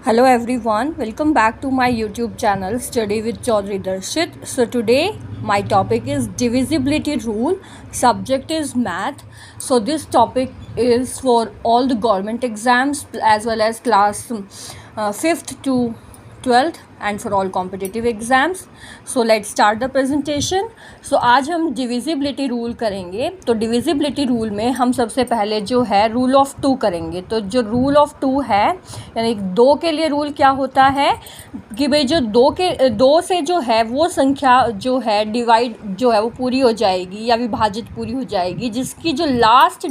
Hello everyone, welcome back to my YouTube channel Study with Chaudhary Darshit. So today my topic is divisibility rule. Subject is math. So this topic is for all the government exams as well as class 5th to 12th and for all competitive exams. So let's start the presentation. So आज हम divisibility rule करेंगे. तो divisibility rule में हम सबसे पहले जो है rule of 2 करेंगे. तो जो rule of 2 है यानी 2 के लिए रूल क्या होता है कि भाई जो 2 से जो है वो संख्या जो है डिवाइड जो है वो पूरी हो जाएगी या विभाजित पूरी हो जाएगी जिसकी जो लास्ट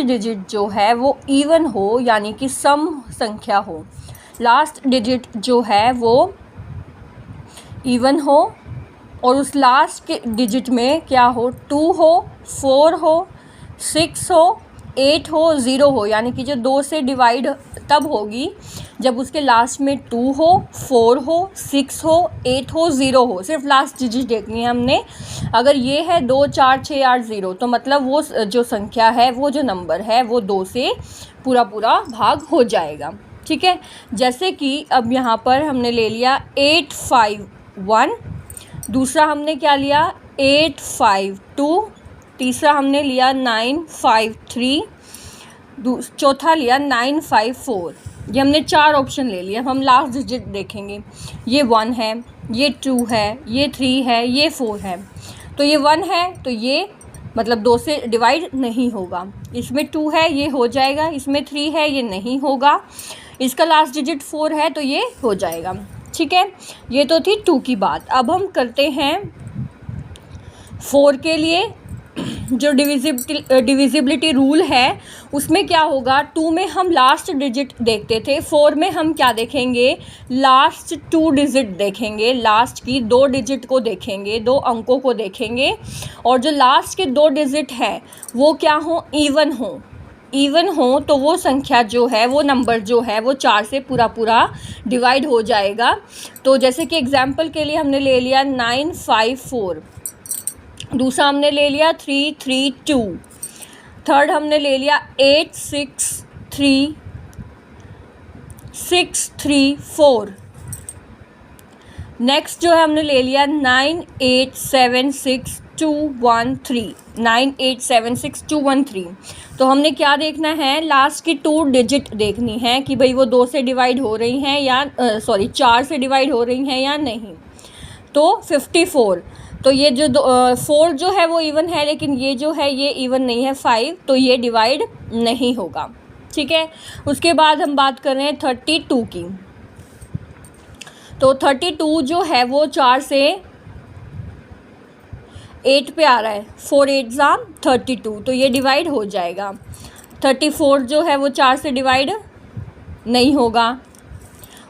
डिजिट जो है वो इवन हो यानी कि सम संख्या हो. लास्ट डिजिट जो है वो इवन हो और उस लास्ट के डिजिट में क्या हो 2 हो 4 हो 6 हो 8 हो 0 हो यानी कि जो 2 से डिवाइड तब होगी जब उसके लास्ट में 2 हो 4 हो 6 हो 8 हो 0 हो. सिर्फ लास्ट डिजिट देखनी है हमने. अगर ये है 2 4 6 8 0 तो मतलब वो जो संख्या है वो जो नंबर है वो 2 से पूरा भाग हो जाएगा. ठीक है. जैसे कि अब यहाँ पर हमने ले लिया 851, दूसरा हमने क्या लिया 852, तीसरा हमने लिया 953, चौथा लिया 954. ये हमने 4 ऑप्शन ले लिया. हम लास्ट डिजिट देखेंगे. ये 1 है, ये 2 है, ये 3 है, ये 4 है. तो ये 1 है तो ये मतलब 2 से डिवाइड नहीं होगा. इसमें 2 है ये हो जाएगा. इसमें 3 है ये नहीं होगा. इसका लास्ट डिजिट 4 है तो ये हो जाएगा. ठीक है. ये तो थी 2 की बात. अब हम करते हैं 4 के लिए. जो डिविजिबिलिटी रूल है उसमें क्या होगा 2 में हम लास्ट डिजिट देखते थे. 4 में हम क्या देखेंगे लास्ट 2 डिजिट देखेंगे. लास्ट की 2 डिजिट को देखेंगे, 2 अंकों को देखेंगे और जो लास्ट के 2 डिजिट हैं वो क्या हो इवन हो तो वो संख्या जो है वो नंबर जो है वो 4 से पूरा डिवाइड हो जाएगा. तो जैसे कि एग्जांपल के लिए हमने ले लिया 954, दूसरा हमने ले लिया 332, थर्ड हमने ले लिया 863 634, नेक्स्ट जो है हमने ले लिया 9876 तो हमने क्या देखना है लास्ट की 2 डिजिट देखनी है कि भाई वो 2 से डिवाइड हो रही हैं या 4 से डिवाइड हो रही हैं या नहीं. तो 54. तो ये जो 4 जो है वो इवन है लेकिन ये जो है ये इवन नहीं है 5 तो ये डिवाइड नहीं होगा. ठीक है. उसके बाद हम बात कर रहे हैं 32 की. तो 32 जो है वो 4 से 8 पे आ रहा है. 4 8 32 तो ये डिवाइड हो जाएगा. 34 जो है वो 4 से डिवाइड नहीं होगा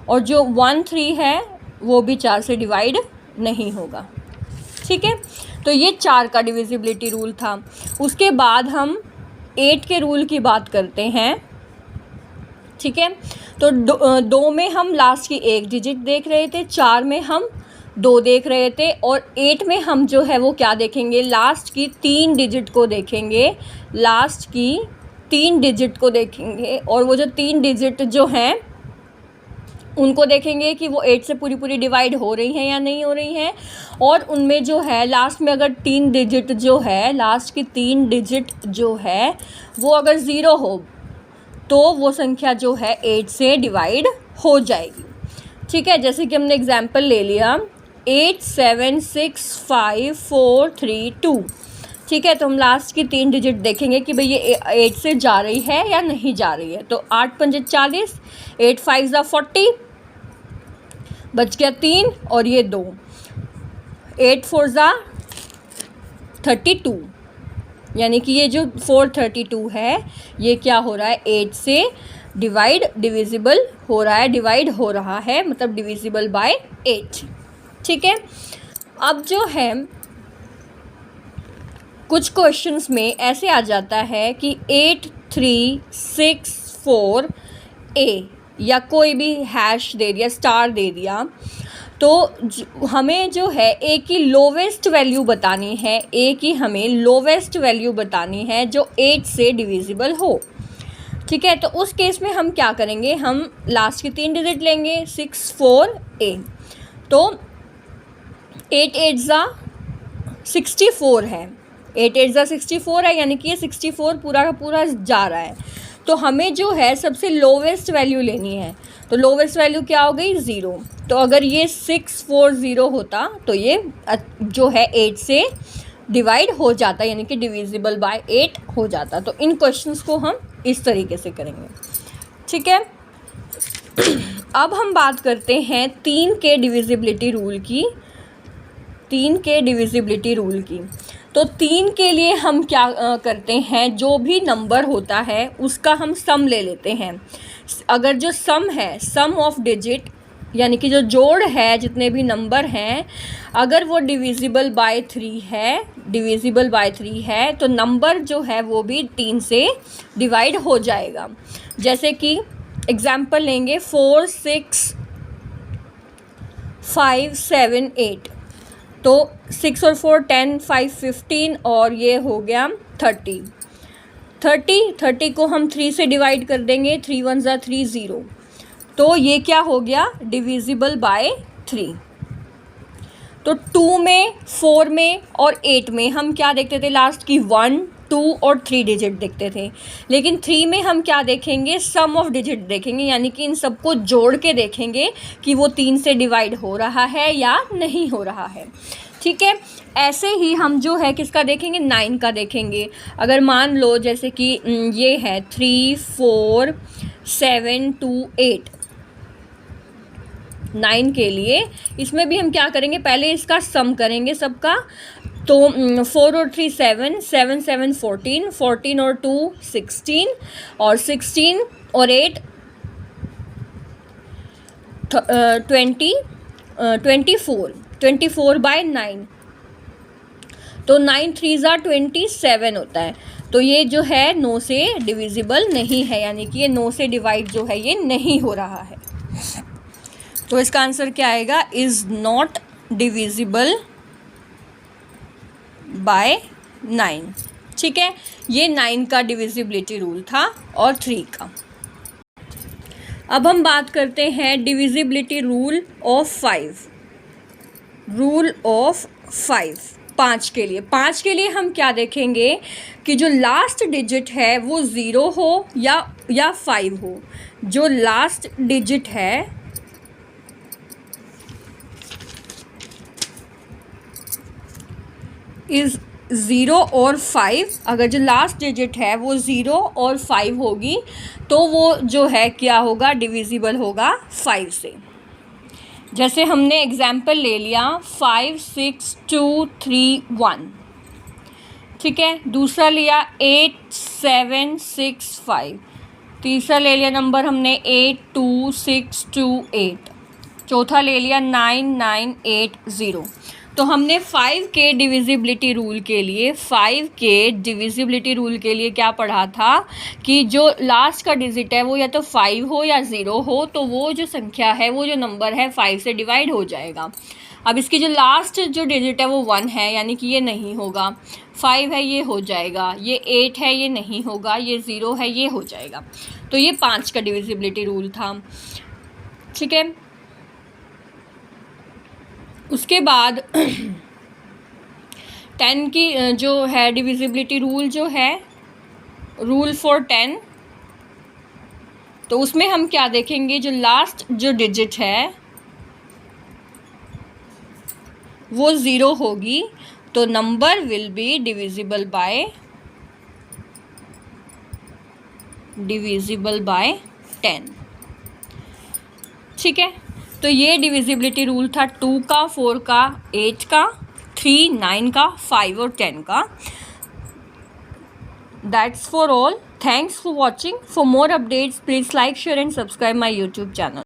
और जो 13 है वो भी 4 से डिवाइड नहीं होगा. ठीक है. तो ये 4 का डिविजिबिलिटी रूल था. उसके बाद हम 8 के रूल की बात करते हैं. ठीक है. तो 2 में हम लास्ट की 1 डिजिट देख रहे थे, 4 में हम 2 देख रहे थे और 8 में हम जो है वो क्या देखेंगे लास्ट की 3 डिजिट को देखेंगे. लास्ट की 3 डिजिट को देखेंगे और वो जो 3 डिजिट जो हैं उनको देखेंगे कि वो 8 से पूरी डिवाइड हो रही हैं या नहीं हो रही हैं. और उनमें जो है लास्ट में अगर 3 डिजिट जो है लास्ट की 3 डिजिट जो है वो अगर 0 हो तो वो संख्या जो है 8 से डिवाइड हो जाएगी. ठीक है. जैसे कि हमने एग्जाम्पल ले लिया 876543 ठीक है. तो हम लास्ट की 3 डिजिट देखेंगे कि भाई ये 8 से जा रही है या नहीं जा रही है. तो 8 5 40, 8 5 40, बच गया 3 और ये 2, 8 4 32 यानी कि ये जो 432 है ये क्या हो रहा है 8 से डिविजिबल हो रहा है, डिवाइड हो रहा है मतलब डिविजिबल बाय 8. ठीक है. अब जो है कुछ क्वेश्चंस में ऐसे आ जाता है कि 8364A या कोई भी हैश दे दिया, स्टार दे दिया. तो हमें जो है ए की लोवेस्ट वैल्यू बतानी है. ए की हमें लोवेस्ट वैल्यू बतानी है जो 8 से डिविजिबल हो. ठीक है, तो उस केस में हम क्या करेंगे, हम लास्ट के 3 डिजिट लेंगे 6 4 8, तो 8 8 ज़ा 64 है, 8 8 ज़ा 64 है, यानी कि ये 64 पूरा का पूरा जा रहा है। तो हमें जो है सबसे लोवेस्ट वैल्यू लेनी है, तो लोवेस्ट वैल्यू क्या हो गई 0। तो अगर ये 640 होता तो ये जो है 8 से डिवाइड हो जाता, यानी कि डिविजिबल बाय 8 हो जाता। तो इन क्वेश्चंस को हम इस तरीके से करेंगे। ठीक है, अब हम बात करते हैं 3 के डिविजिबिलिटी रूल की। 3 के डिविजिबिलिटी रूल की, तो 3 के लिए हम क्या करते हैं, जो भी नंबर होता है उसका हम सम ले लेते हैं। अगर जो सम है, सम ऑफ डिजिट, यानी कि जो जोड़ है जितने भी नंबर हैं, अगर वो डिविजिबल बाय 3 है, डिविजिबल बाय 3 है, तो नंबर जो है वो भी 3 से डिवाइड हो जाएगा। जैसे कि एग्जाम्पल लेंगे 4 6 5 7 8, तो 6 और 4 10 5 15 और ये हो गया 30 को हम 3 से डिवाइड कर देंगे, 3 1 ज़ा 3 0, तो ये क्या हो गया डिविजिबल बाय 3। तो 2 में 4 में और 8 में हम क्या देखते थे लास्ट की 1 2 और 3 डिजिट देखते थे, लेकिन 3 में हम क्या देखेंगे, सम ऑफ डिजिट देखेंगे, यानी कि इन सबको जोड़ के देखेंगे कि वो 3 से डिवाइड हो रहा है या नहीं हो रहा है। ठीक है, ऐसे ही हम जो है किसका देखेंगे, 9 का देखेंगे। अगर मान लो जैसे कि ये है 3 4 7 2 8, 9 के लिए इसमें भी हम क्या करेंगे, पहले इसका सम करेंगे सबका। तो 4 और 3 7 7 7 14 14 और 2 16 और 16 और 8 20 24 24 बाय 9, तो 9 3 ज़ा 27 होता है। तो ये जो है 9 से डिविजिबल नहीं है, यानी कि ये 9 से डिवाइड जो है ये नहीं हो रहा है। तो इसका आंसर क्या आएगा, इज़ नॉट डिविजिबल बाय 9। ठीक है, ये 9 का डिविजिबिलिटी रूल था और 3 का। अब हम बात करते हैं divisibility rule of 5। Rule of 5 के लिए, 5 के लिए हम क्या देखेंगे कि जो लास्ट डिजिट है वो 0 हो या 5 हो। जो लास्ट डिजिट है इज़ 0 और 5, अगर जो लास्ट डिजिट है वो 0 और 5 होगी तो वो जो है क्या होगा, डिविजिबल होगा 5 से। जैसे हमने एग्जाम्पल ले लिया 5 6 2 3 1, ठीक है। दूसरा लिया 8 7 6 5, तीसरा ले लिया नंबर हमने 8 2 6 2 8, चौथा ले लिया 9 9 8 0। तो हमने 5 के डिविजिबिलिटी रूल के लिए, 5 के डिविजिबिलिटी रूल के लिए क्या पढ़ा था कि जो लास्ट का डिजिट है वो या तो 5 हो या 0 हो, तो वो जो संख्या है, वो जो नंबर है 5 से डिवाइड हो जाएगा। अब इसकी जो लास्ट जो डिजिट है वो 1 है, यानी कि ये नहीं होगा। 5 है ये हो जाएगा, ये 8 है ये नहीं होगा, ये 0 है ये हो जाएगा। तो ये 5 का डिविजिबिलिटी रूल था, ठीक है। उसके बाद 10 की जो है डिविजिबिलिटी रूल जो है, रूल फॉर 10, तो उसमें हम क्या देखेंगे, जो लास्ट जो डिजिट है वो 0 होगी, तो number will be divisible by 10, ठीक है। तो ये डिविजिबिलिटी रूल था 2 का, 4 का, 8 का, 3 9 का, 5 और 10 का। That's for all. Thanks for watching. For more updates, please like, share and subscribe my YouTube channel.